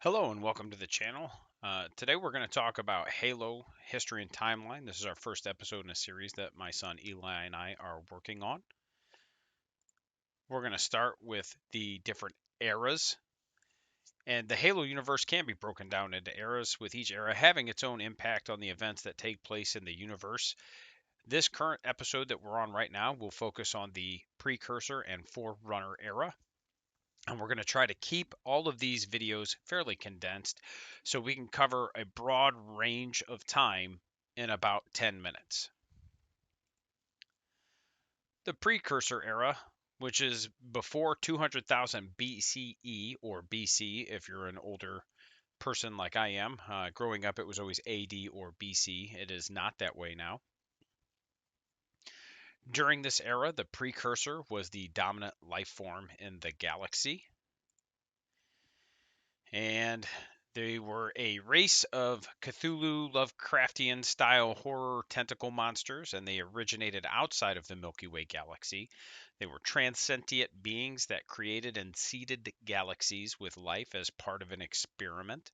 Hello and welcome to the channel. Today we're going to talk about Halo History and Timeline. This is our first episode in a series that my son Eli and I are working on. We're going to start with the different eras, and the Halo universe can be broken down into eras, with each era having its own impact on the events that take place in the universe. This current episode that we're on right now will focus on the Precursor and Forerunner era. And we're going to try to keep all of these videos fairly condensed so we can cover a broad range of time in about 10 minutes. The Precursor era, which is before 200,000 BCE or BC if you're an older person like I am. Growing up, it was always AD or BC. It is not that way now. During this era, the Precursor was the dominant life form in the galaxy. And they were a race of Cthulhu Lovecraftian style horror tentacle monsters, and they originated outside of the Milky Way galaxy. They were transcendent beings that created and seeded galaxies with life as part of an experiment.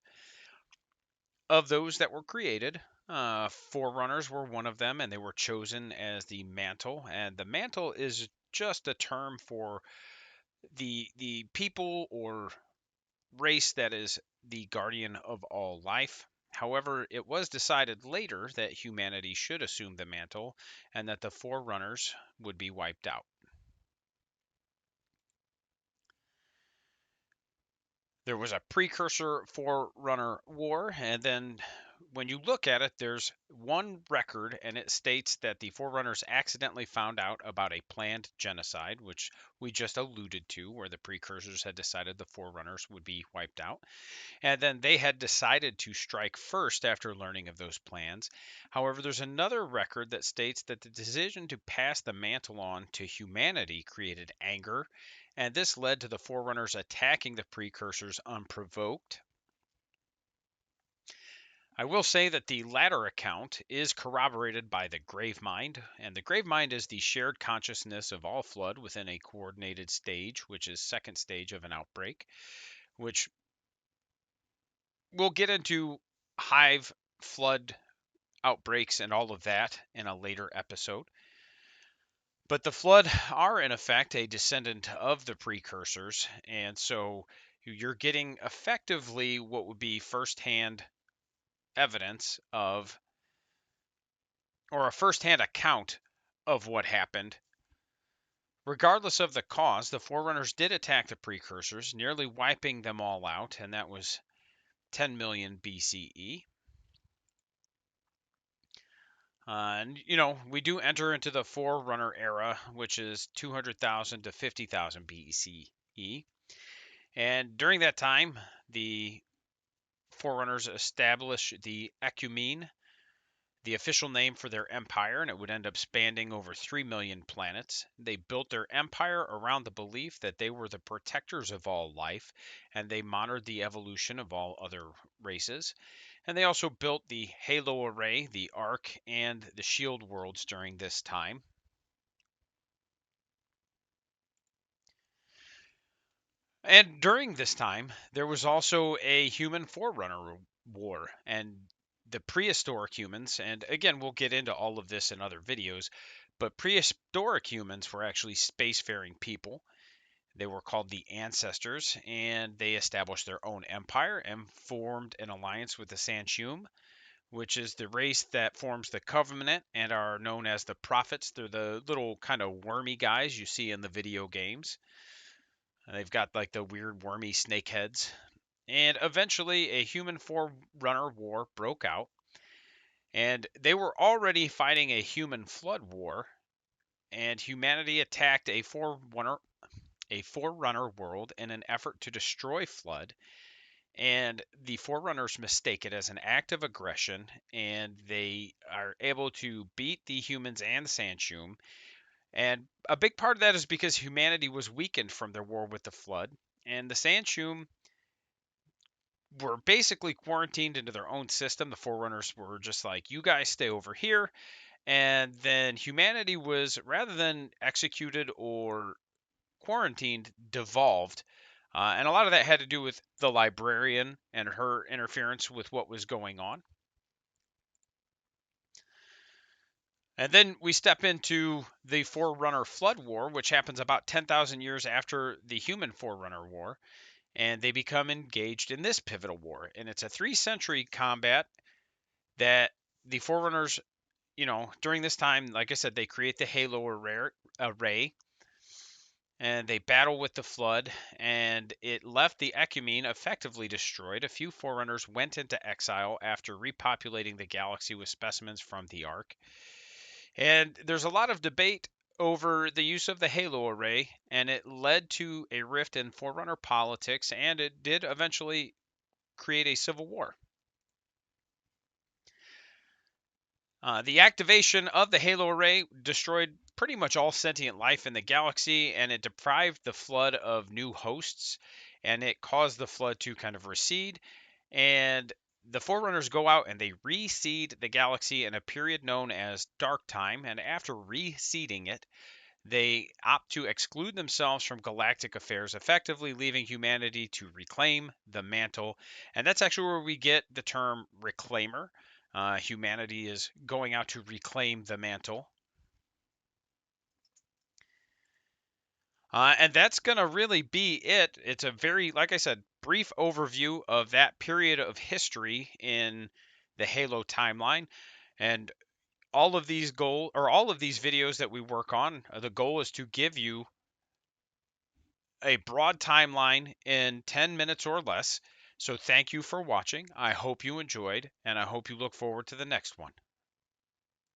Of those that were created, Forerunners were one of them, and they were chosen as the mantle. And the mantle is just a term for the people or race that is the guardian of all life. However, it was decided later that humanity should assume the mantle and that the Forerunners would be wiped out. There was a precursor Forerunner war, and then when you look at it, there's one record, and it states that the Forerunners accidentally found out about a planned genocide, which we just alluded to, where the precursors had decided the Forerunners would be wiped out. And then they had decided to strike first after learning of those plans. However, there's another record that states that the decision to pass the mantle on to humanity created anger, and this led to the Forerunners attacking the precursors unprovoked. I will say that the latter account is corroborated by the grave mind, and the grave mind is the shared consciousness of all flood within a coordinated stage, which is second stage of an outbreak, which we'll get into hive flood outbreaks and all of that in a later episode. But the flood are in effect a descendant of the precursors, and so you're getting effectively what would be firsthand evidence of, or a firsthand account of what happened. Regardless of the cause, the Forerunners did attack the precursors, nearly wiping them all out, and that was 10 million BCE. And, we do enter into the Forerunner era, which is 200,000 to 50,000 BCE. And during that time, the Forerunners established the Ecumene, the official name for their empire, and it would end up spanning over 3 million planets. They built their empire around the belief that they were the protectors of all life, and they monitored the evolution of all other races. And they also built the Halo Array, the Ark, and the Shield worlds during this time. And during this time, there was also a human Forerunner war, and the prehistoric humans, and again, we'll get into all of this in other videos, but prehistoric humans were actually spacefaring people. They were called the Ancestors, and they established their own empire and formed an alliance with the Sanchum, which is the race that forms the Covenant and are known as the Prophets. They're the little kind of wormy guys you see in the video games. They've got like the weird wormy snake heads. And eventually, a human Forerunner war broke out, and they were already fighting a human flood war, and humanity attacked a Forerunner world in an effort to destroy Flood. And the Forerunners mistake it as an act of aggression, and they are able to beat the humans and Sanchum. And a big part of that is because humanity was weakened from their war with the Flood, and the Sanchum were basically quarantined into their own system. The Forerunners were just like, you guys stay over here. And then humanity was, rather than executed or quarantined, devolved. And a lot of that had to do with the librarian and her interference with what was going on. And then we step into the Forerunner Flood War, which happens about 10,000 years after the human Forerunner War. And they become engaged in this pivotal war. And it's a 3-century combat that the Forerunners, during this time, like I said, they create the Halo array and they battle with the flood, and it left the Ecumene effectively destroyed. A few Forerunners went into exile after repopulating the galaxy with specimens from the Ark. And there's a lot of debate over the use of the Halo array, and it led to a rift in Forerunner politics, and it did eventually create a civil war. The activation of the Halo array destroyed pretty much all sentient life in the galaxy, and it deprived the flood of new hosts, and it caused the flood to kind of recede. And the Forerunners go out and they reseed the galaxy in a period known as Dark Time, and after reseeding it, they opt to exclude themselves from galactic affairs, effectively leaving humanity to reclaim the mantle. And that's actually where we get the term reclaimer. Humanity is going out to reclaim the mantle. And that's going to really be it. It's a very, like I said, brief overview of that period of history in the Halo timeline. And all of these videos that we work on, the goal is to give you a broad timeline in 10 minutes or less. So thank you for watching. I hope you enjoyed, and I hope you look forward to the next one.